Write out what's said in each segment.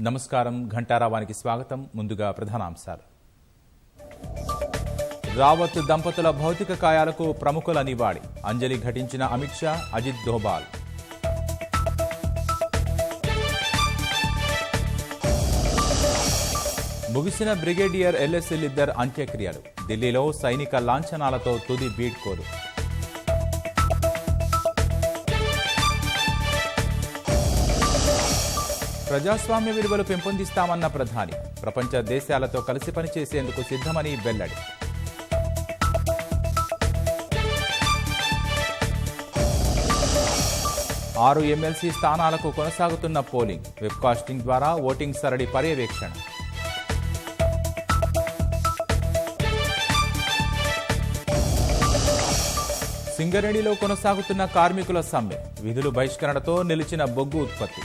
నమస్కారం. ఘంటారావానికి స్వాగతం. ముందుగా ప్రధానాంశాలు. రావత్ దంపతుల భౌతిక కాయాలకు ప్రముఖుల నివాళి. అంజలి ఘటించిన అమిత్ షా, అజిత్ దోబాల్. ముగిసిన బ్రిగేడియర్ ఎల్ఎస్ఎల్ అంత్యక్రియలు. ఢిల్లీలో సైనిక లాంఛనాలతో తుది బీడ్కోలు. ప్రజాస్వామ్య విలువలు పెంపొందిస్తామన్న ప్రధాని. ప్రపంచ దేశాలతో కలిసి పనిచేసేందుకు సిద్ధమని వెల్లడి. ఆరు ఎమ్మెల్సీ స్థానాలకు కొనసాగుతున్న పోలింగ్. వెబ్కాస్టింగ్ ద్వారా ఓటింగ్ సరళి పర్యవేక్షణ. సింగరేణిలో కొనసాగుతున్న కార్మికుల సమ్మె. విధులు బహిష్కరణతో నిలిచిన బొగ్గు ఉత్పత్తి.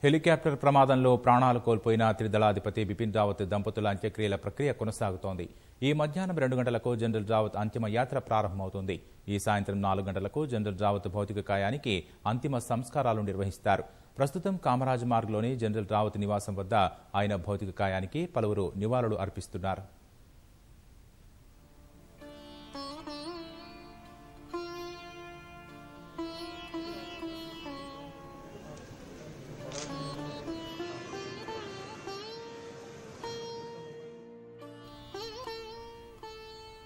హెలికాప్టర్ ప్రమాదంలో ప్రాణాలు కోల్పోయిన త్రిదళాధిపతి బిపిన్ రావత్ దంపతుల అంత్యక్రియల ప్రక్రియ కొనసాగుతోంది. ఈ మధ్యాహ్నం 2 గంటలకు జనరల్ రావత్ అంతిమ యాత్ర ప్రారంభమవుతుంది. ఈ సాయంత్రం 4 గంటలకు జనరల్ రావత్ భౌతిక కాయానికి అంతిమ సంస్కారాలు నిర్వహిస్తారు. ప్రస్తుతం కామరాజ్ మార్గ్లోని జనరల్ రావత్ నివాసం వద్ద ఆయన భౌతిక కాయానికి పలువురు నివాళులు అర్పిస్తున్నారు.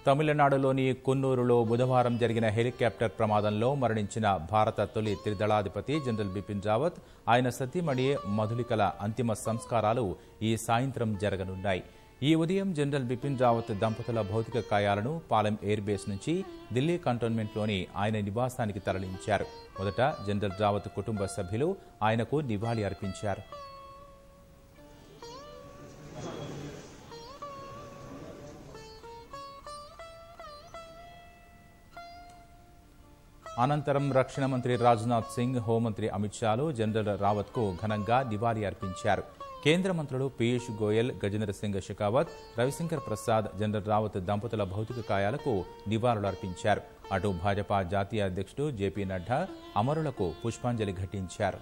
తమిళనాడులోని కున్నూరులో బుధవారం జరిగిన హెలికాప్టర్ ప్రమాదంలో మరణించిన భారత తొలి త్రిదళాధిపతి జనరల్ బిపిన్ రావత్, ఆయన సతీమణి మధులికల అంతిమ సంస్కారాలు ఈ సాయంత్రం జరగనున్నాయి. ఈ ఉదయం జనరల్ బిపిన్ రావత్ దంపతుల భౌతిక కాయాలను పాలెం ఎయిర్ బేస్ నుంచి ఢిల్లీ కంటోన్మెంట్లోని ఆయన నివాసానికి తరలించారు. మొదట జనరల్ రావత్ కుటుంబ సభ్యులు ఆయనకు నివాళి అర్పించారు. అనంతరం రక్షణ మంత్రి రాజ్నాథ్ సింగ్, హోంమంత్రి అమిత్ షాలు జనరల్ రావత్కు ఘనంగా నివాళి అర్పించారు. కేంద్ర మంత్రులు పీయూష్ గోయల్, గజేంద్ర సింగ్ షెకావత్, రవిశంకర్ ప్రసాద్ జనరల్ రావత్ దంపతుల భౌతిక కాయాలకు నివాళులు అర్పించారు. అటు భాజపా జాతీయ అధ్యక్షుడు జేపీ నడ్డా అమరులకు పుష్పాంజలి ఘటించారు.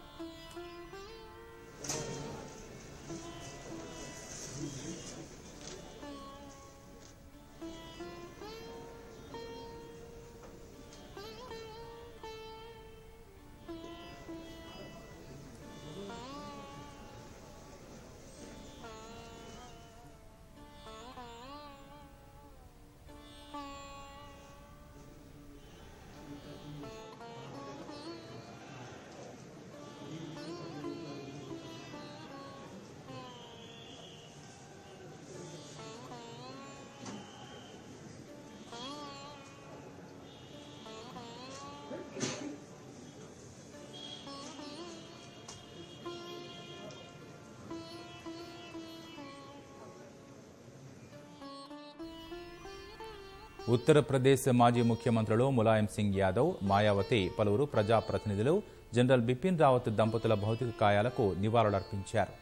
ఉత్తరప్రదేశ్ మాజీ ముఖ్యమంత్రులు ములాయం సింగ్ యాదవ్, మాయావతి, పలువురు ప్రజాప్రతినిధులు జనరల్ బిపిన్ రావత్ దంపతుల భౌతిక కాయాలకు నివాళులర్పించారు.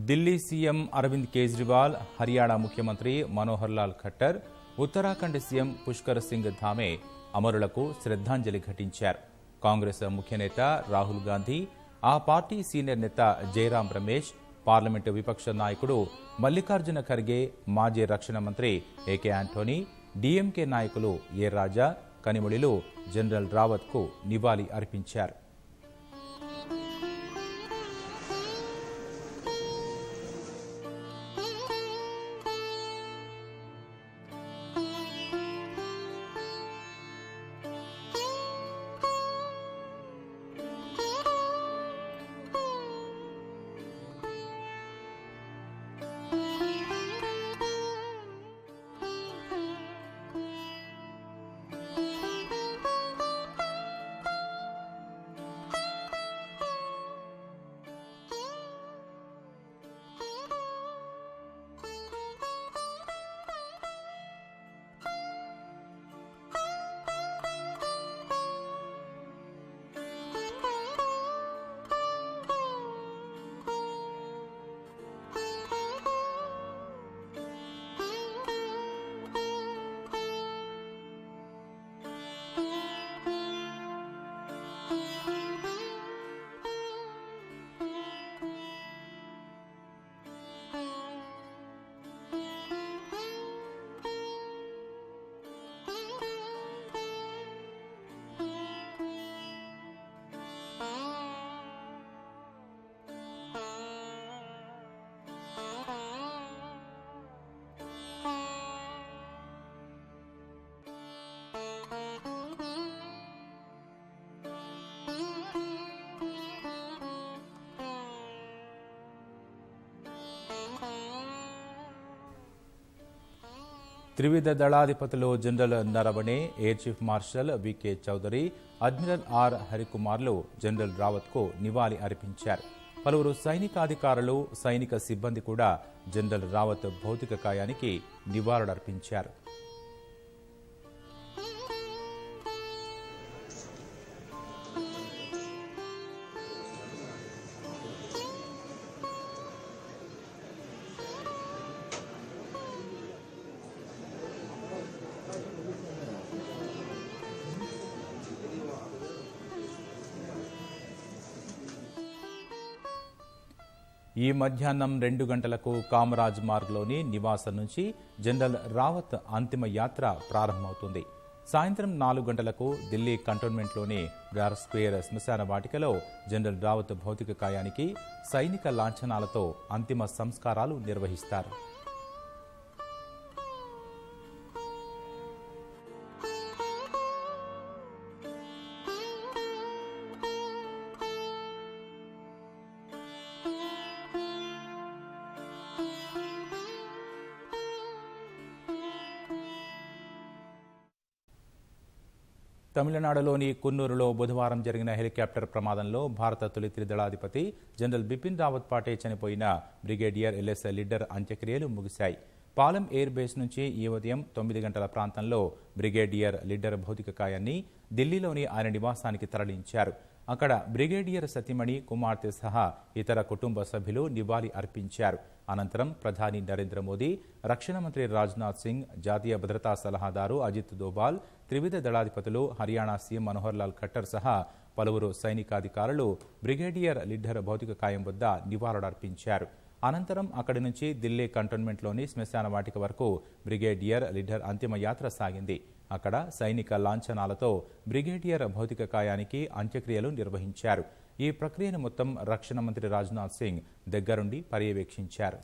ఢిల్లీ సీఎం అరవింద్ కేజ్రీవాల్, హర్యానా ముఖ్యమంత్రి మనోహర్ లాల్ ఖట్టర్, ఉత్తరాఖండ్ సీఎం పుష్కర్ సింగ్ ధామే అమరులకు శ్రద్ధాంజలి ఘటించారు. కాంగ్రెస్ ముఖ్య నేత రాహుల్ గాంధీ, ఆ పార్టీ సీనియర్ నేత జైరాం రమేష్, పార్లమెంటు విపక్ష నాయకుడు మల్లికార్జున ఖర్గే, మాజీ రక్షణ మంత్రి ఏకే ఆంటోనీ, డీఎంకే నాయకులు ఏ రాజా, కనిమొళిలు జనరల్ రావత్కు నివాళి అర్పించారు. త్రివిధ దళాధిపతులు general Naravane, air chief marshal VK Chaudhari, admiral R హరికుమార్లు జనరల్ రావత్కు నివాళి అర్పించారు. పలువురు సైనికాధికారులు, సైనిక సిబ్బంది కూడా జనరల్ రావత్ భౌతిక కాయానికి నివాళులర్పించారు. ఈ మధ్యాహ్నం 2 గంటలకు కామరాజ్ మార్గ్లోని నివాసం నుంచి జనరల్ రావత్ అంతిమ యాత్ర ప్రారంభమవుతుంది. సాయంత్రం 4 గంటలకు ఢిల్లీ కంటోన్మెంట్లోని బ్రార్ స్క్వేర్ శ్మశాన వాటికలో జనరల్ రావత్ భౌతిక కాయానికి సైనిక లాంఛనాలతో అంతిమ సంస్కారాలు నిర్వహిస్తారు. తమిళనాడులోని కున్నూరులో బుధవారం జరిగిన హెలికాప్టర్ ప్రమాదంలో భారత తొలి త్రిదళాధిపతి జనరల్ బిపిన్ రావత్ పాటే చనిపోయిన బ్రిగేడియర్ ఎల్ఎస్ లిడ్డర్ అంత్యక్రియలు ముగిశాయి. పాలెం ఎయిర్ బేస్ నుంచి ఈ ఉదయం 9 గంటల ప్రాంతంలో బ్రిగేడియర్ లిడ్డర్ భౌతిక కాయాన్ని ఢిల్లీలోని ఆయన నివాసానికి తరలించారు. అక్కడ బ్రిగేడియర్ సతీమణి, కుమార్తె సహా ఇతర కుటుంబ సభ్యులు నివాళి అర్పించారు. అనంతరం ప్రధాని నరేంద్ర మోదీ, రక్షణ మంత్రి రాజ్నాథ్ సింగ్, జాతీయ భద్రతా సలహాదారు అజిత్ దోబాల్, త్రివిధ దళాధిపతులు, హర్యానా సీఎం మనోహర్ లాల్ ఖట్టర్ సహా పలువురు సైనికాధికారులు బ్రిగేడియర్ లిడ్డర్ భౌతిక కాయం వద్ద నివాళులర్పించారు. అనంతరం అక్కడి నుంచి ఢిల్లీ కంటోన్మెంట్లోని శ్మశాన వాటిక వరకు బ్రిగేడియర్ లిడ్డర్ అంతిమ యాత్ర సాగింది. అక్కడ సైనిక లాంఛనాలతో బ్రిగేడియర్ భౌతిక కాయానికి అంత్యక్రియలు నిర్వహించారు. ఈ ప్రక్రియను మొత్తం రక్షణ మంత్రి రాజ్నాథ్ సింగ్ దగ్గరుండి పర్యవేక్షించారు.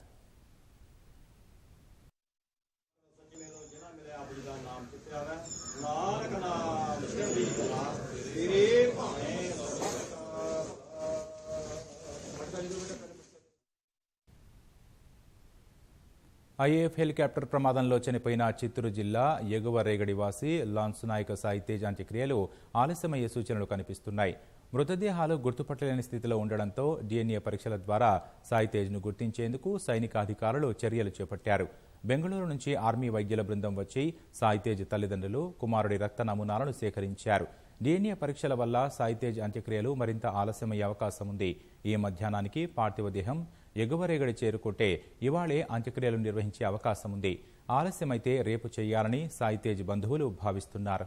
ఐఏఎఫ్ హెలికాప్టర్ ప్రమాదంలో చనిపోయిన చిత్తూరు జిల్లా ఎగువ రేగడి వాసి లాన్స్ నాయక్ సాయి తేజ్ అంత్యక్రియలు ఆలస్యమయ్యే సూచనలు కనిపిస్తున్నాయి. మృతదేహాలు గుర్తుపట్టలేని స్థితిలో ఉండడంతో DNA పరీక్షల ద్వారా సాయి తేజ్ను గుర్తించేందుకు సైనికాధికారులు చర్యలు చేపట్టారు. బెంగళూరు నుంచి ఆర్మీ వైద్యుల బృందం వచ్చి సాయి తేజ్ తల్లిదండ్రులు, కుమారుడి రక్త నమూనాలను సేకరించారు. DNA పరీక్షల వల్ల సాయి తేజ్ అంత్యక్రియలు మరింత ఆలస్యమయ్యే అవకాశం ఉంది. ఈ మధ్యాహ్నానికి పార్థివ దేహం ఎగువరేగడి చేరుకుంటే ఇవాళే అంత్యక్రియలు నిర్వహించే అవకాశం ఉంది. ఆలస్యమైతే రేపు చేయాలని సాయి తేజ్ బంధువులు భావిస్తున్నారు.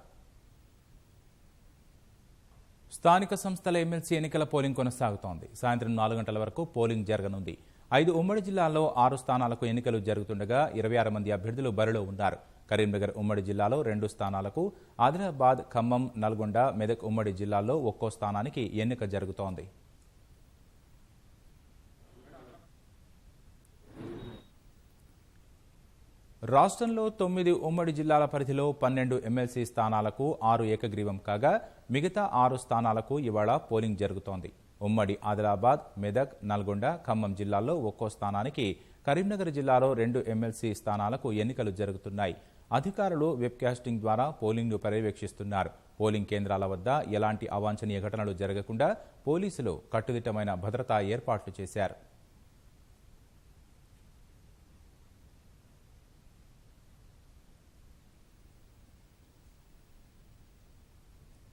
స్థానిక సంస్థల ఎమ్మెల్సీ ఎన్నికల పోలింగ్ కొనసాగుతోంది. సాయంత్రం 4 గంటల వరకు పోలింగ్ జరగనుంది. 5 ఉమ్మడి జిల్లాల్లో 6 స్థానాలకు ఎన్నికలు జరుగుతుండగా 26 మంది అభ్యర్థులు బరిలో ఉన్నారు. కరీంనగర్ ఉమ్మడి జిల్లాలో 2 స్థానాలకు, ఆదిలాబాద్, ఖమ్మం, నల్గొండ, మెదక్ ఉమ్మడి జిల్లాల్లో ఒక్కో స్థానానికి ఎన్నిక జరుగుతోంది. రాష్ట్రంలో 9 ఉమ్మడి జిల్లాల పరిధిలో 12 ఎమ్మెల్సీ స్థానాలకు 6 ఏకగ్రీవం కాగా మిగతా 6 స్థానాలకు ఇవాళ పోలింగ్ జరుగుతోంది. ఉమ్మడి ఆదిలాబాద్, మెదక్, నల్గొండ, ఖమ్మం జిల్లాల్లో ఒక్కో స్థానానికి, కరీంనగర్ జిల్లాలో 2 ఎమ్మెల్సీ స్థానాలకు ఎన్నికలు జరుగుతున్నాయి. అధికారులు వెబ్కాస్టింగ్ ద్వారా పోలింగ్ను పర్యవేక్షిస్తున్నారు. పోలింగ్ కేంద్రాల వద్ద ఎలాంటి అవాంఛనీయ ఘటనలు జరగకుండా పోలీసులు కట్టుదిట్టమైన భద్రతా ఏర్పాట్లు చేశారు.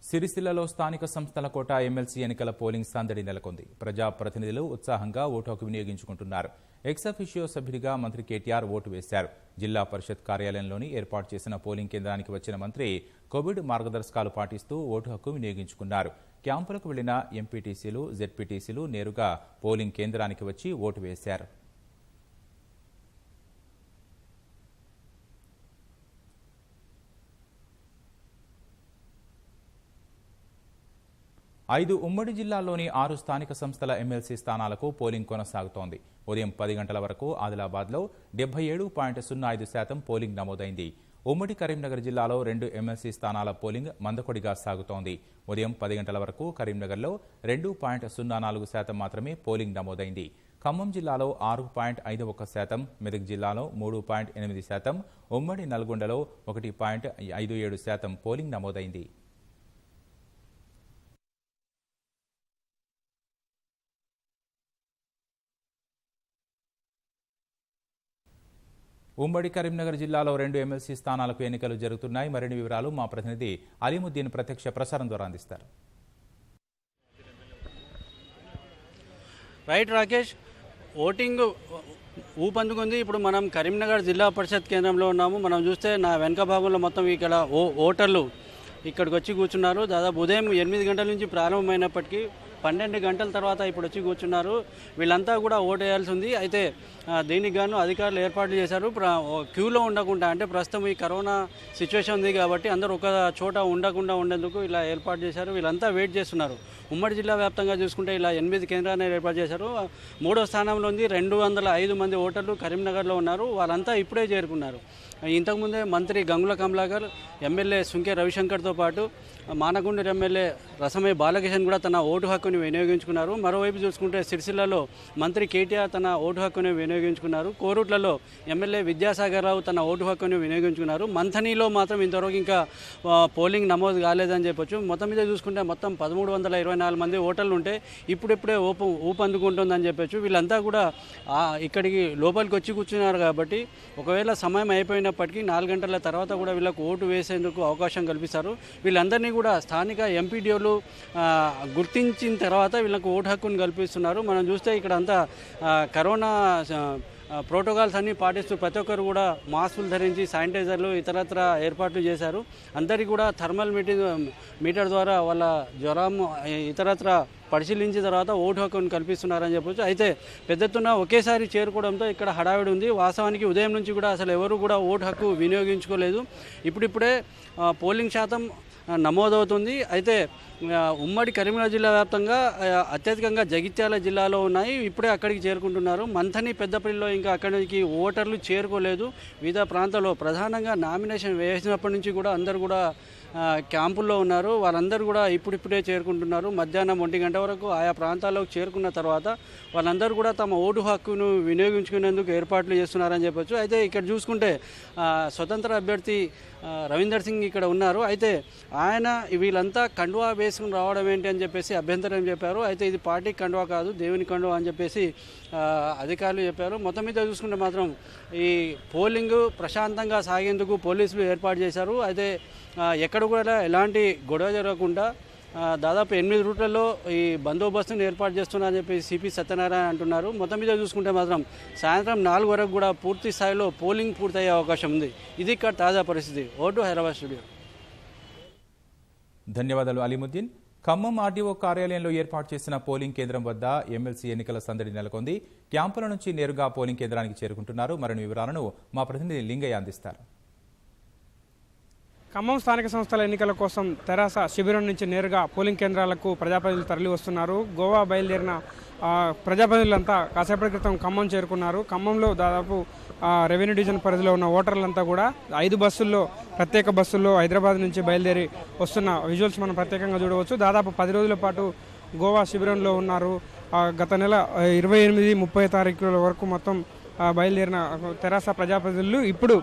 సిరిసిల్లలో స్థానిక సంస్థల కోటా ఎమ్మెల్సీ ఎన్నికల పోలింగ్ సందడి నెలకొంది. ప్రజాప్రతినిధులు ఉత్సాహంగా ఓటు హక్కు వినియోగించుకుంటున్నారు. ఎక్స్ అఫిషియో సభ్యుడిగా మంత్రి కేటీఆర్ ఓటు వేశారు. జిల్లా పరిషత్ కార్యాలయంలోని ఏర్పాటు చేసిన పోలింగ్ కేంద్రానికి వచ్చిన మంత్రి కోవిడ్ మార్గదర్శకాలు పాటిస్తూ ఓటు హక్కు వినియోగించుకున్నారు. క్యాంపులకు వెళ్లిన ఎంపీటీసీలు, జెడ్పీటీసీలు నేరుగా పోలింగ్ కేంద్రానికి వచ్చి ఓటు వేశారు. 5 ఉమ్మడి జిల్లాల్లోని 6 స్థానిక సంస్థల ఎమ్మెల్సీ స్థానాలకు పోలింగ్ కొనసాగుతోంది. ఉదయం 10 గంటల వరకు ఆదిలాబాద్లో 77.05% పోలింగ్ నమోదైంది. ఉమ్మడి కరీంనగర్ జిల్లాలో 2 ఎమ్మెల్సీ స్థానాల పోలింగ్ మందకొడిగా సాగుతోంది. ఉదయం 10 గంటల వరకు కరీంనగర్లో 2.04% మాత్రమే పోలింగ్ నమోదైంది. ఖమ్మం జిల్లాలో 6.51%, మెదక్ జిల్లాలో 3.8%, ఉమ్మడి నల్గొండలో 1.57% పోలింగ్ నమోదైంది. ఉమ్మడి కరీంనగర్ జిల్లాలో 2 ఎమ్మెల్సీ స్థానాలకు ఎన్నికలు జరుగుతున్నాయి. మరిన్ని వివరాలు మా ప్రతినిధి అలీముద్దీన్ ప్రత్యక్ష ప్రసారం ద్వారా అందిస్తారు. రైట్ రాకేష్, ఓటింగ్ ఊపందుకుంది. ఇప్పుడు మనం కరీంనగర్ జిల్లా పరిషత్ కేంద్రంలో ఉన్నాము. మనం చూస్తే నా వెనక భాగంలో మొత్తం ఇక్కడ ఓటర్లు ఇక్కడికి వచ్చి కూర్చున్నారు. దాదాపు ఉదయం 8 గంటల నుంచి ప్రారంభమైనప్పటికీ 12 గంటల తర్వాత ఇప్పుడు వచ్చి కూర్చున్నారు. వీళ్ళంతా కూడా ఓటు వేయాల్సి ఉంది. అయితే దీనికి గాను అధికారులు ఏర్పాట్లు చేశారు. క్యూలో ఉండకుండా, అంటే ప్రస్తుతం ఈ కరోనా సిచ్యువేషన్ ఉంది కాబట్టి అందరూ ఒక చోట ఉండకుండా ఉండేందుకు ఇలా ఏర్పాటు చేశారు. వీళ్ళంతా వెయిట్ చేస్తున్నారు. ఉమ్మడి జిల్లా వ్యాప్తంగా చూసుకుంటే ఇలా 8 కేంద్రాలను ఏర్పాటు చేశారు. 3వ స్థానంలో ఉంది 205 మంది ఓటర్లు కరీంనగర్లో ఉన్నారు. వాళ్ళంతా ఇప్పుడే చేరుకున్నారు. ఇంతకుముందే మంత్రి గంగుల కమలాకర్, ఎమ్మెల్యే సుంకే రవిశంకర్తో పాటు మానగుండూరు ఎమ్మెల్యే రసమయ్య బాలకిషన్ కూడా తన ఓటు హక్కుని వినియోగించుకున్నారు. మరోవైపు చూసుకుంటే సిరిసిల్లలో మంత్రి కేటీఆర్ తన ఓటు హక్కుని వినియోగించుకున్నారు. కోరుట్లలో ఎమ్మెల్యే విద్యాసాగర్ రావు తన ఓటు హక్కుని వినియోగించుకున్నారు. మంథనీలో మాత్రం ఇంతవరకు ఇంకా పోలింగ్ నమోదు కాలేదని చెప్పొచ్చు. మొత్తం మీద చూసుకుంటే మొత్తం 1324 మంది ఓటర్లు ఉంటే ఇప్పుడిప్పుడే ఊపందుకుంటుందని చెప్పొచ్చు. వీళ్ళంతా కూడా ఇక్కడికి లోపలికి వచ్చి కూర్చున్నారు కాబట్టి ఒకవేళ సమయం అయిపోయినప్పటికీ 4 గంటల తర్వాత కూడా వీళ్ళకు ఓటు వేసేందుకు అవకాశం కల్పిస్తారు. వీళ్ళందరినీ కూడా స్థానిక ఎంపీడీఓలు గుర్తించిన తర్వాత వీళ్ళకు ఓటు హక్కును కల్పిస్తున్నారు. మనం చూస్తే ఇక్కడ అంతా కరోనా ప్రోటోకాల్స్ అన్నీ పాటిస్తూ ప్రతి ఒక్కరు కూడా మాస్కులు ధరించి శానిటైజర్లు ఇతరత్ర ఏర్పాట్లు చేశారు. అందరికీ కూడా థర్మల్ మీటర్ ద్వారా వాళ్ళ జ్వరం ఇతరత్ర పరిశీలించిన తర్వాత ఓటు హక్కును కల్పిస్తున్నారని చెప్పొచ్చు. అయితే పెద్ద ఎత్తున ఒకేసారి చేరుకోవడంతో ఇక్కడ హడావిడి ఉంది. వాస్తవానికి ఉదయం నుంచి కూడా అసలు ఎవరు కూడా ఓటు హక్కు వినియోగించుకోలేదు. ఇప్పుడిప్పుడే పోలింగ్ శాతం నమోదవుతుంది. అయితే ఉమ్మడి కరీంనగర్ జిల్లా వ్యాప్తంగా అత్యధికంగా జగిత్యాల జిల్లాలో ఉన్నాయి. ఇప్పుడే అక్కడికి చేరుకుంటున్నారు. మంథని, పెద్దపల్లిలో ఇంకా అక్కడికి ఓటర్లు చేరుకోలేదు. వివిధ ప్రాంతాల్లో ప్రధానంగా నామినేషన్ వేసినప్పటి నుంచి కూడా అందరూ కూడా క్యాంపుల్లో ఉన్నారు. వాళ్ళందరూ కూడా ఇప్పుడిప్పుడే చేరుకుంటున్నారు. మధ్యాహ్నం 1 గంట వరకు ఆయా ప్రాంతాల్లోకి చేరుకున్న తర్వాత వాళ్ళందరూ కూడా తమ ఓటు హక్కును వినియోగించుకునేందుకు ఏర్పాట్లు చేస్తున్నారని చెప్పొచ్చు. అయితే ఇక్కడ చూసుకుంటే స్వతంత్ర అభ్యర్థి రవీందర్ సింగ్ ఇక్కడ ఉన్నారు. అయితే ఆయన వీళ్ళంతా కండువా వేసుకుని రావడం ఏంటి అని చెప్పేసి అభ్యంతరం చెప్పారు. అయితే ఇది పార్టీ కండువా కాదు, దేవుని కండువా అని చెప్పేసి అధికారులు చెప్పారు. మొత్తం మీద చూసుకుంటే మాత్రం ఈ పోలింగ్ ప్రశాంతంగా సాగేందుకు పోలీసులు ఏర్పాటు చేశారు. అయితే ఎక్కడ కూడా ఎలాంటి గొడవ జరగకుండా దాదాపు 8 రూట్లలో ఈ బందోబస్తును ఏర్పాటు చేస్తున్నారని చెప్పి సిపి సత్యనారాయణ అంటున్నారు. మొత్తం మీద చూసుకుంటే మాత్రం సాయంత్రం 4 వరకు కూడా పూర్తి స్థాయిలో పోలింగ్ పూర్తయ్యే అవకాశం ఉంది. ఇది ఇక్కడ తాజా పరిస్థితి. Vote Hyderabad studio. ధన్యవాదాలు అలీముద్దీన్. ఖమ్మం ఆర్డీఓ కార్యాలయంలో ఏర్పాటు చేసిన పోలింగ్ కేంద్రం వద్ద ఎమ్మెల్సీ ఎన్నికల సందడి నెలకొంది. క్యాంపుల నుంచి నేరుగా పోలింగ్ కేంద్రానికి చేరుకుంటున్నారు. మరిన్ని వివరాలను మా ప్రతినిధి లింగయ్య అందిస్తారు. ఖమ్మం స్థానిక సంస్థల ఎన్నికల కోసం తెరాస శిబిరం నుంచి నేరుగా పోలింగ్ కేంద్రాలకు ప్రజాప్రతినిధులు తరలి వస్తున్నారు. గోవా బయలుదేరిన ప్రజాప్రతినిధులంతా కాసేపటి క్రితం ఖమ్మం చేరుకున్నారు. ఖమ్మంలో దాదాపు రెవెన్యూ డివిజన్ పరిధిలో ఉన్న ఓటర్లంతా కూడా 5 బస్సుల్లో ప్రత్యేక బస్సుల్లో హైదరాబాద్ నుంచి బయలుదేరి వస్తున్న విజువల్స్ మనం ప్రత్యేకంగా చూడవచ్చు. దాదాపు 10 రోజుల పాటు గోవా శిబిరంలో ఉన్నారు. గత నెల 28-30 తారీఖుల వరకు మొత్తం బయలుదేరిన తెరాస ప్రజాప్రతినిధులు ఇప్పుడు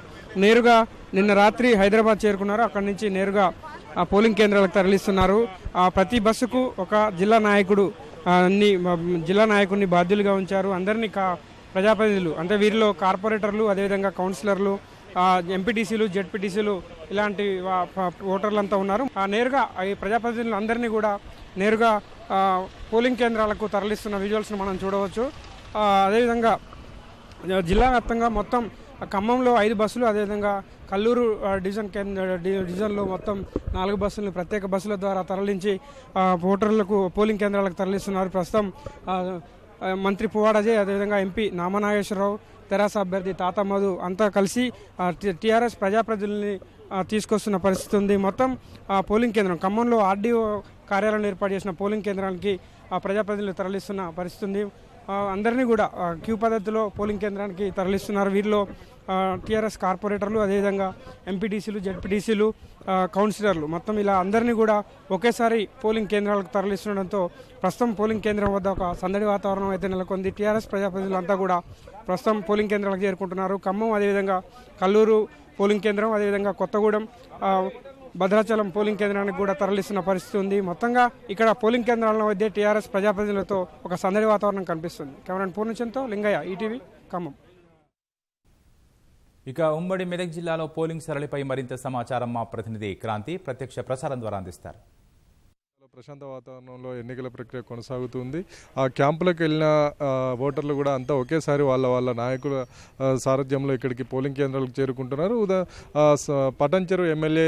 నేరుగా నిన్న రాత్రి హైదరాబాద్ చేరుకున్నారు. అక్కడి నుంచి నేరుగా పోలింగ్ కేంద్రాలకు తరలిస్తున్నారు. ప్రతి బస్సుకు ఒక జిల్లా నాయకుడు జిల్లా నాయకుడిని బాధ్యులుగా ఉంచారు. అందరినీ ప్రజాప్రతినిధులు అంటే వీరిలో కార్పొరేటర్లు, అదేవిధంగా కౌన్సిలర్లు, ఎంపీటీసీలు, జెడ్పీటీసీలు ఇలాంటి ఓటర్లంతా ఉన్నారు. నేరుగా ఈ ప్రజాప్రతినిధులు అందరినీ కూడా నేరుగా పోలింగ్ కేంద్రాలకు తరలిస్తున్న విజువల్స్ను మనం చూడవచ్చు. అదేవిధంగా జిల్లా వ్యాప్తంగా మొత్తం ఖమ్మంలో 5 బస్సులు, అదేవిధంగా కల్లూరు డివిజన్లో మొత్తం 4 బస్సులను ప్రత్యేక బస్సుల ద్వారా తరలించి ఓటర్లకు పోలింగ్ కేంద్రాలకు తరలిస్తున్నారు. ప్రస్తుతం మంత్రి పువ్వాడ అజయ్, అదేవిధంగా ఎంపీ నామనాగేశ్వరరావు, తెరాస అభ్యర్థి తాత మధు అంతా కలిసి టీఆర్ఎస్ ప్రజాప్రతినిధుల్ని తీసుకొస్తున్న పరిస్థితి ఉంది. మొత్తం పోలింగ్ కేంద్రం ఖమ్మంలో ఆర్డీఓ కార్యాలయంలో ఏర్పాటు చేసిన పోలింగ్ కేంద్రానికి ప్రజాప్రతినిధులు తరలిస్తున్న పరిస్థితి ఉంది. అందరినీ కూడా క్యూ పద్ధతిలో పోలింగ్ కేంద్రానికి తరలిస్తున్నారు. వీరిలో టీఆర్ఎస్ కార్పొరేటర్లు, అదేవిధంగా ఎంపీటీసీలు, జెడ్పీటీసీలు, కౌన్సిలర్లు మొత్తం ఇలా అందరినీ కూడా ఒకేసారి పోలింగ్ కేంద్రాలకు తరలిస్తుండడంతో ప్రస్తుతం పోలింగ్ కేంద్రం వద్ద ఒక సందడి వాతావరణం అయితే నెలకొంది. టీఆర్ఎస్ ప్రజాప్రతినిధులంతా కూడా ప్రస్తుతం పోలింగ్ కేంద్రాలకు చేరుకుంటున్నారు. ఖమ్మం, అదేవిధంగా కల్లూరు పోలింగ్ కేంద్రం, అదేవిధంగా కొత్తగూడెం, భద్రాచలం పోలింగ్ కేంద్రానికి కూడా తరలిస్తున్న పరిస్థితి ఉంది. మొత్తంగా ఇక్కడ పోలింగ్ కేంద్రాల మధ్య టీఆర్ఎస్ ప్రజాప్రతినిధులతో ఒక సందడి వాతావరణం కనిపిస్తుంది. కెమెరాన్ పూర్ణచంద్రతో లింగయ్య, ఈటీవీ, ఖమ్మం. ఇక ఉమ్మడి మెదక్ జిల్లాలో పోలింగ్ సరళిపై మరింత సమాచారం మా ప్రతినిధి క్రాంతి ప్రత్యక్ష ప్రసారం ద్వారా అందిస్తారు. ప్రశాంత వాతావరణంలో ఎన్నికల ప్రక్రియ కొనసాగుతుంది. ఆ క్యాంపులకు వెళ్ళిన ఓటర్లు కూడా అంతా ఒకేసారి వాళ్ళ నాయకుల సారథ్యంలో ఇక్కడికి పోలింగ్ కేంద్రాలకు చేరుకుంటున్నారు. పటంచెరు ఎమ్మెల్యే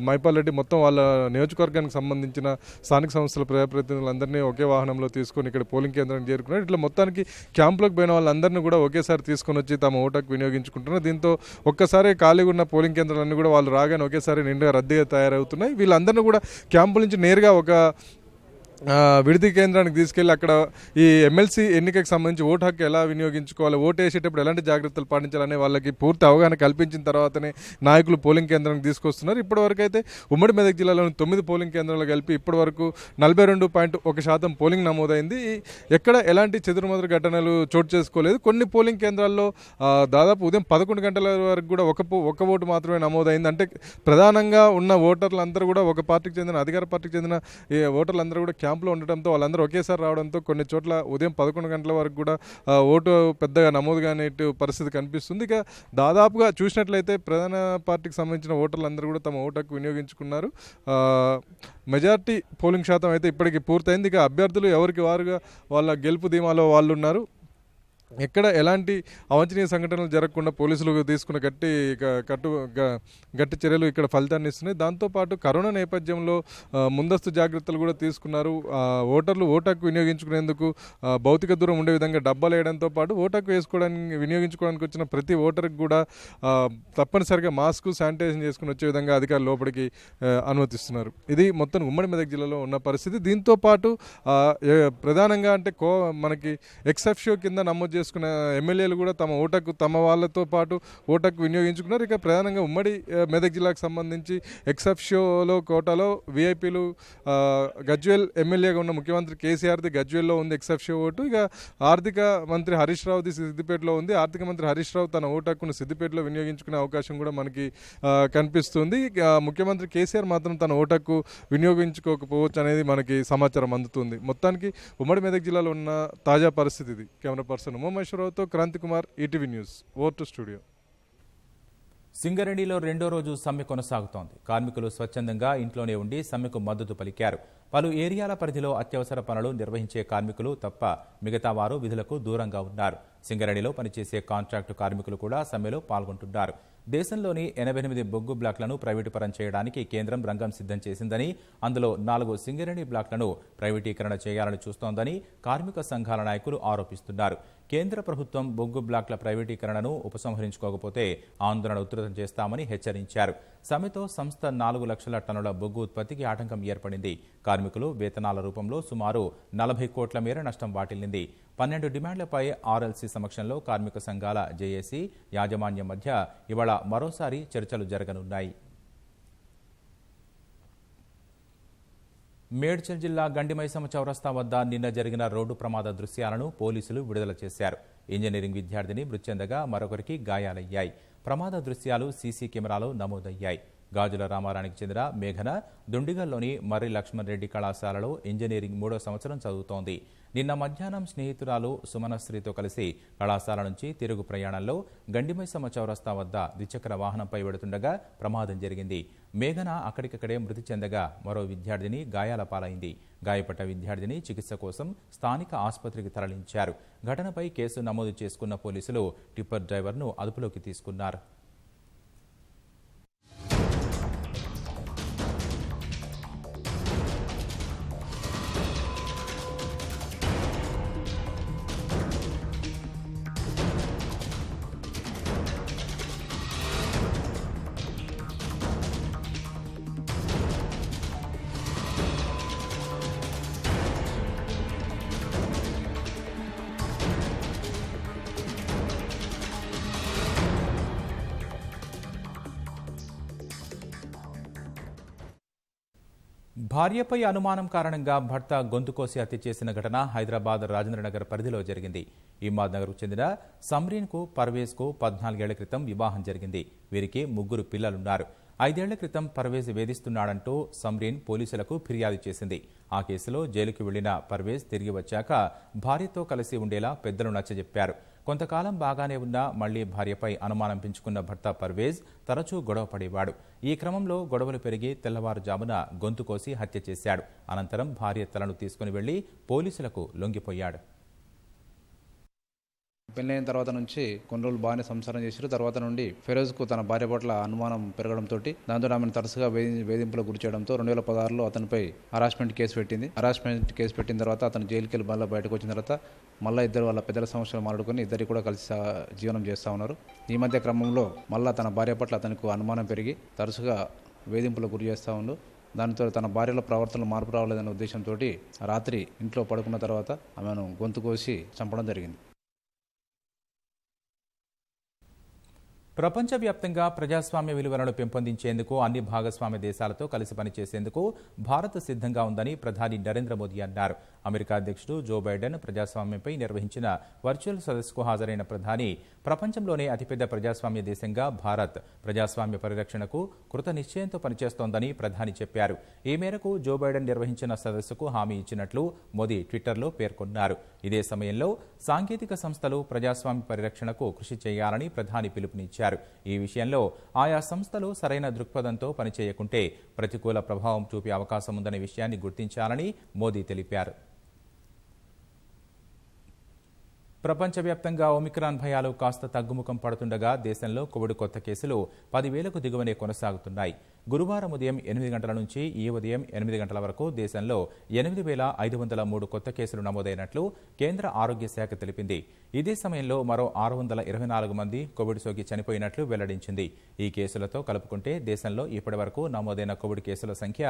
మైపాల్ రెడ్డి మొత్తం వాళ్ళ నియోజకవర్గానికి సంబంధించిన స్థానిక సంస్థల ప్రజాప్రతినిధులందరినీ ఒకే వాహనంలో తీసుకొని ఇక్కడ పోలింగ్ కేంద్రానికి చేరుకున్నారు. ఇట్లా మొత్తానికి క్యాంపులకు పోయిన వాళ్ళందరినీ కూడా ఒకేసారి తీసుకొని వచ్చి తమ ఓటుకు వినియోగించుకుంటున్నారు. దీంతో ఒక్కసారి ఖాళీగా ఉన్న పోలింగ్ కేంద్రాలన్నీ కూడా వాళ్ళు రాగానే ఒకేసారి నిండుగా రద్దీగా తయారవుతున్నాయి. వీళ్ళందరినీ కూడా క్యాంపుల నుంచి నేరుగా ఒక విడిది కేంద్రానికి తీసుకెళ్లి అక్కడ ఈ ఎమ్మెల్సీ ఎన్నికకు సంబంధించి ఓటు హక్కు ఎలా వినియోగించుకోవాలి, ఓటు వేసేటప్పుడు ఎలాంటి జాగ్రత్తలు పాటించాలనే వాళ్ళకి పూర్తి అవగాహన కల్పించిన తర్వాతనే నాయకులు పోలింగ్ కేంద్రానికి తీసుకొస్తున్నారు. ఇప్పటివరకు అయితే ఉమ్మడి మెదక్ జిల్లాలోని 9 పోలింగ్ కేంద్రాలు కలిపి ఇప్పటివరకు 42.1% పోలింగ్ నమోదైంది. ఎక్కడ ఎలాంటి చెదురుమదురు ఘటనలు చోటు చేసుకోలేదు. కొన్ని పోలింగ్ కేంద్రాల్లో దాదాపు ఉదయం 11 గంటల వరకు కూడా ఒక ఓటు మాత్రమే నమోదైంది. అంటే ప్రధానంగా ఉన్న ఓటర్లందరూ కూడా ఒక పార్టీకి చెందిన అధికార పార్టీకి చెందిన ఓటర్లందరూ కూడా క్యాంపులో ఉండటంతో వాళ్ళందరూ ఒకేసారి రావడంతో కొన్ని చోట్ల ఉదయం 11 గంటల వరకు కూడా ఓటు పెద్దగా నమోదు కాని పరిస్థితి కనిపిస్తుంది. ఇక దాదాపుగా చూసినట్లయితే ప్రధాన పార్టీకి సంబంధించిన ఓటర్లందరూ కూడా తమ ఓటుకు వినియోగించుకున్నారు. మెజార్టీ పోలింగ్ శాతం అయితే ఇప్పటికీ పూర్తయింది. ఇక అభ్యర్థులు ఎవరికి వారుగా వాళ్ళ గెలుపు ధీమాలో వాళ్ళు ఉన్నారు. ఎక్కడ ఎలాంటి అవాంఛనీయ సంఘటనలు జరగకుండా పోలీసులు తీసుకున్న గట్టి చర్యలు ఇక్కడ ఫలితాన్ని ఇస్తున్నాయి. దాంతోపాటు కరోనా నేపథ్యంలో ముందస్తు జాగ్రత్తలు కూడా తీసుకున్నారు. ఓటర్లు ఓటుకు వినియోగించుకునేందుకు భౌతిక దూరం ఉండే విధంగా డబ్బాలు వేయడంతో పాటు ఓటుకు వినియోగించుకోవడానికి వచ్చిన ప్రతి ఓటర్కి కూడా తప్పనిసరిగా మాస్క్, శానిటైజేషన్ చేసుకుని వచ్చే విధంగా అధికారులు లోపలికి అనుమతిస్తున్నారు. ఇది మొత్తం ఉమ్మడి మెదక్ జిల్లాలో ఉన్న పరిస్థితి. దీంతో పాటు ప్రధానంగా అంటే మనకి ఎక్సెప్షో కింద నమోదు చేసుకున్న ఎమ్మెల్యేలు కూడా తమ వాళ్ళతో పాటు ఓటుకు వినియోగించుకున్నారు. ఇక ప్రధానంగా ఉమ్మడి మెదక్ జిల్లాకు సంబంధించి ఎక్సెప్షోలో కోటాలో వీఐపీలు గజ్వేల్ ఎమ్మెల్యేగా ఉన్న ముఖ్యమంత్రి కేసీఆర్ది గజ్వేల్లో ఉంది ఎక్సెప్షో ఓటు. ఇక ఆర్థిక మంత్రి హరీష్ రావుది సిద్దిపేటలో ఉంది. ఆర్థిక మంత్రి హరీష్ రావు తన ఓటును సిద్దిపేటలో వినియోగించుకునే అవకాశం కూడా మనకి కనిపిస్తుంది. ముఖ్యమంత్రి కేసీఆర్ మాత్రం తన ఓటుకు వినియోగించుకోకపోవచ్చు అనేది మనకి సమాచారం అందుతుంది. మొత్తానికి ఉమ్మడి మెదక్ జిల్లాలో ఉన్న తాజా పరిస్థితి ఇది. కెమెరా పర్సన్ ఉమామేశ్వరరావుతో Kranti Kumar, ETV news. Over to studio. సింగరేణిలో 2వ రోజు సమ్మె కొనసాగుతోంది. కార్మికులు స్వచ్ఛందంగా ఇంట్లోనే ఉండి సమ్మెకు మద్దతు పలికారు. పలు ఏరియాల పరిధిలో అత్యవసర పనులు నిర్వహించే కార్మికులు తప్ప మిగతా వారు విధులకు దూరంగా ఉన్నారు. సింగరేణిలో పనిచేసే కాంట్రాక్టు కార్మికులు కూడా సమ్మెలో పాల్గొంటున్నారు. దేశంలోని 88 బొగ్గు బ్లాక్లను ప్రైవేటు పరం చేయడానికి కేంద్రం రంగం సిద్ధం చేసిందని, అందులో 4 సింగరేణి బ్లాక్లను ప్రైవేటీకరణ చేయాలని చూస్తోందని కార్మిక సంఘాల నాయకులు ఆరోపిస్తున్నారు. కేంద్ర ప్రభుత్వం బొగ్గు బ్లాక్ల ప్రైవేటీకరణను ఉపసంహరించుకోకపోతే ఆందోళన ఉధృతం చేస్తామని హెచ్చరించారు. సమ్మెతో సంస్థ 4 లక్షల టన్నుల బొగ్గు ఉత్పత్తికి ఆటంకం ఏర్పడింది. కార్మికులు వేతనాల రూపంలో సుమారు 40 కోట్ల మేర నష్టం వాటిల్లింది. 12 డిమాండ్లపై ఆర్ఎల్సీ సమక్షంలో కార్మిక సంఘాల జేఏసీ యాజమాన్యం మధ్య ఇవాళ మరోసారి చర్చలు జరగనున్నాయి. మేడ్చల్ జిల్లా గండిమైసమ్మ చౌరస్తా వద్ద నిన్న జరిగిన రోడ్డు ప్రమాద దృశ్యాలను పోలీసులు విడుదల చేశారు. ఇంజనీరింగ్ విద్యార్థిని మృతి చెందగా మరొకరికి గాయాలయ్యాయి. ప్రమాద దృశ్యాలు సీసీ కెమెరాలో నమోదయ్యాయి. గాజుల రామారానికి చెందిన మేఘన దుండిగల్లోని మర్రి లక్ష్మణ్ రెడ్డి కళాశాలలో ఇంజనీరింగ్ 3వ సంవత్సరం చదువుతోంది. నిన్న మధ్యాహ్నం స్నేహితురాలు సుమనశ్రీతో కలిసి కళాశాల నుంచి తిరుగు ప్రయాణంలో గండిమైసమ్మ చౌరస్తా వద్ద ద్విచక్ర వాహనంపై వెడుతుండగా ప్రమాదం జరిగింది. మేఘన అక్కడికక్కడే మృతి చెందగా మరో విద్యార్థిని గాయాల పాలైంది. గాయపడ్డ విద్యార్థిని చికిత్స కోసం స్థానిక ఆసుపత్రికి తరలించారు. ఘటనపై కేసు నమోదు చేసుకున్న పోలీసులు టిప్పర్ డ్రైవర్ను అదుపులోకి తీసుకున్నారు. భార్యపై అనుమానం కారణంగా భర్త గొంతు కోసి హత్య చేసిన ఘటన హైదరాబాద్ రాజేంద్రనగర్ పరిధిలో జరిగింది. ఇమాద్ నగర్కు చెందిన సమ్రీన్కు పర్వేజ్కు 14 ఏళ్ల క్రితం వివాహం జరిగింది. వీరికి 3 పిల్లలున్నారు. 5 ఏళ్ల క్రితం పర్వేజ్ వేధిస్తున్నాడంటూ సమ్రీన్ పోలీసులకు ఫిర్యాదు చేసింది. ఆ కేసులో జైలుకు వెళ్లిన పర్వేజ్ తిరిగి వచ్చాక భార్యతో కలిసి ఉండేలా పెద్దలు నచ్చజెప్పారు. కొంతకాలం బాగానే ఉన్నా మళ్లీ భార్యపై అనుమానం పెంచుకున్న భర్త పర్వేజ్ తరచూ గొడవ పడేవాడు. ఈ క్రమంలో గొడవలు పెరిగి తెల్లవారుజామున గొంతు కోసి హత్య చేశాడు. అనంతరం భార్య తలను తీసుకుని వెళ్లి పోలీసులకు లొంగిపోయాడు. పెళ్ళైన తర్వాత నుంచి కొన్ని రోజులు బాగానే సంసారం చేశారు. తర్వాత నుండి ఫిరోజ్కు తన భార్య పట్ల అనుమానం పెరగడంతో దాంతో ఆమెను తరచుగా వేధింపులకు గురి చేయడంతో 2016లో అతనిపై హరాస్మెంట్ కేసు పెట్టింది. హరాస్మెంట్ కేసు పెట్టిన తర్వాత అతను జైలుకి వెళ్ళి మళ్ళీ బయటకు వచ్చిన తర్వాత మళ్ళీ ఇద్దరు వాళ్ళ పెద్దల సమస్యలు మాట్లాడుకుని ఇద్దరు కూడా కలిసి జీవనం చేస్తూ ఉన్నారు. ఈ మధ్య క్రమంలో మళ్ళీ తన భార్య పట్ల అతనికి అనుమానం పెరిగి తరచుగా వేధింపులకు గురి చేస్తూ ఉండు. దానితో తన భార్యల ప్రవర్తనలో మార్పు రావాలనే ఉద్దేశంతో రాత్రి ఇంట్లో పడుకున్న తర్వాత ఆమెను గొంతు కోసి చంపడం జరిగింది. ప్రపంచవ్యాప్తంగా ప్రజాస్వామ్య విలువలను పెంపొందించేందుకు అన్ని భాగస్వామ్య దేశాలతో కలిసి పనిచేసేందుకు భారత్ సిద్ధంగా ఉందని ప్రధాని నరేంద్ర మోదీ అన్నారు. అమెరికా అధ్యక్షుడు జో బైడెన్ ప్రజాస్వామ్యంపై నిర్వహించిన వర్చువల్ సదస్సుకు హాజరైన ప్రధాని ప్రపంచంలోనే అతిపెద్ద ప్రజాస్వామ్య దేశంగా భారత్ ప్రజాస్వామ్య పరిరక్షణకు కృత నిశ్చయంతో పనిచేస్తోందని ప్రధాని చెప్పారు. ఈ మేరకు జో బైడెన్ నిర్వహించిన సదస్సుకు హామీ ఇచ్చినట్లు మోదీ ట్విట్టర్లో పేర్కొన్నారు. ఇదే సమయంలో సాంకేతిక సంస్థలు ప్రజాస్వామ్య పరిరక్షణకు కృషి చేయాలని ప్రధాని పిలుపునిచ్చారు. ఈ విషయంలో ఆయా సంస్థలు సరైన దృక్పథంతో పనిచేయకుంటే ప్రతికూల ప్రభావం చూపే అవకాశం ఉందనే విషయాన్ని గుర్తించాలని మోదీ తెలిపారు. ప్రపంచవ్యాప్తంగా ఒమిక్రాన్ భయాలు కాస్త తగ్గుముఖం పడుతుండగా దేశంలో కోవిడ్ కొత్త కేసులు 10,000కు దిగువనే కొనసాగుతున్నాయి. గురువారం ఉదయం 8 గంటల నుంచి ఈ ఉదయం 8 గంటల వరకు దేశంలో 8,503 కొత్త కేసులు నమోదైనట్లు కేంద్ర ఆరోగ్య శాఖ తెలిపింది. ఇదే సమయంలో మరో 624 మంది కోవిడ్ సోకి చనిపోయినట్లు వెల్లడించింది. ఈ కేసులతో కలుపుకుంటే దేశంలో ఇప్పటి వరకు నమోదైన కోవిడ్ కేసుల సంఖ్య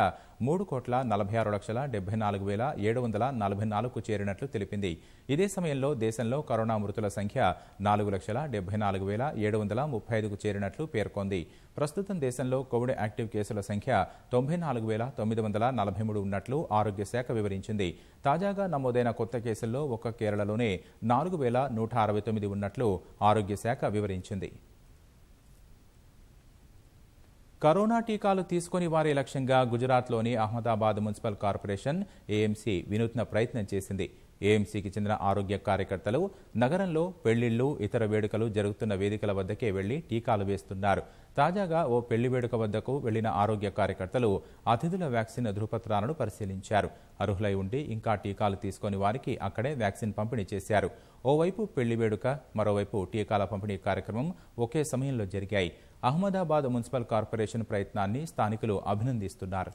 3,46,74,744కు చేరినట్లు తెలిపింది. ఇదే సమయంలో దేశంలో కరోనా మృతుల సంఖ్య 4,74,735కు చేరినట్లు పేర్కొంది. ప్రస్తుతం దేశంలో కోవిడ్ యాక్టివ్ కేసుల సంఖ్య 94,943 ఉన్నట్లు ఆరోగ్య శాఖ వివరించింది. తాజాగా నమోదైన కొత్త కేసుల్లో ఒక్క కేరళలోనే 4,169 ఉన్నట్లు ఆరోగ్య శాఖ వివరించింది. కరోనా టీకాలు తీసుకుని వారి లక్ష్యంగా గుజరాత్లోని అహ్మదాబాద్ మున్సిపల్ కార్పొరేషన్ ఏఎంసీ వినూత్న ప్రయత్నం చేసింది. ఏఎంసీకి చెందిన ఆరోగ్య కార్యకర్తలు నగరంలో పెళ్లిళ్లు, ఇతర వేడుకలు జరుగుతున్న వేదికల వద్దకే వెళ్లి టీకాలు వేస్తున్నారు. తాజాగా ఓ పెళ్లి వేడుక వద్దకు వెళ్లిన ఆరోగ్య కార్యకర్తలు అతిథుల వ్యాక్సిన్ ధృవపత్రాలను పరిశీలించారు. అర్హులై ఉండి ఇంకా టీకాలు తీసుకుని వారికి అక్కడే వ్యాక్సిన్ పంపిణీ చేశారు. ఓవైపు పెళ్లి వేడుక, మరోవైపు టీకాల పంపిణీ కార్యక్రమం ఒకే సమయంలో జరిగాయి. అహ్మదాబాద్ మున్సిపల్ కార్పొరేషన్ ప్రయత్నాన్ని స్థానికులు అభినందిస్తున్నారు.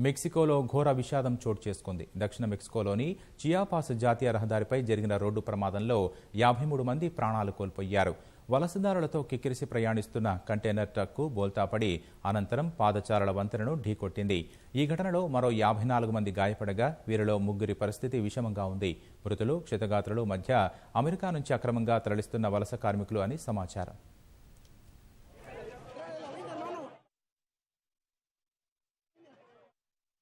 మెక్సికోలో ఘోర విషాదం చోటు చేసుకుంది. దక్షిణ మెక్సికోలోని చియాపాస్ జాతీయ రహదారిపై జరిగిన రోడ్డు ప్రమాదంలో 53 మంది ప్రాణాలు కోల్పోయారు. వలసదారులతో కిక్కిరిసి ప్రయాణిస్తున్న కంటైనర్ ట్రక్కు బోల్తాపడి అనంతరం పాదచారుల వంతెనను ఢీకొట్టింది. ఈ ఘటనలో మరో 54 మంది గాయపడగా వీరిలో 3 పరిస్థితి విషమంగా ఉంది. మృతులు, క్షతగాత్రులు మధ్య అమెరికా నుంచి అక్రమంగా తరలిస్తున్న వలస కార్మికులు అని సమాచారం.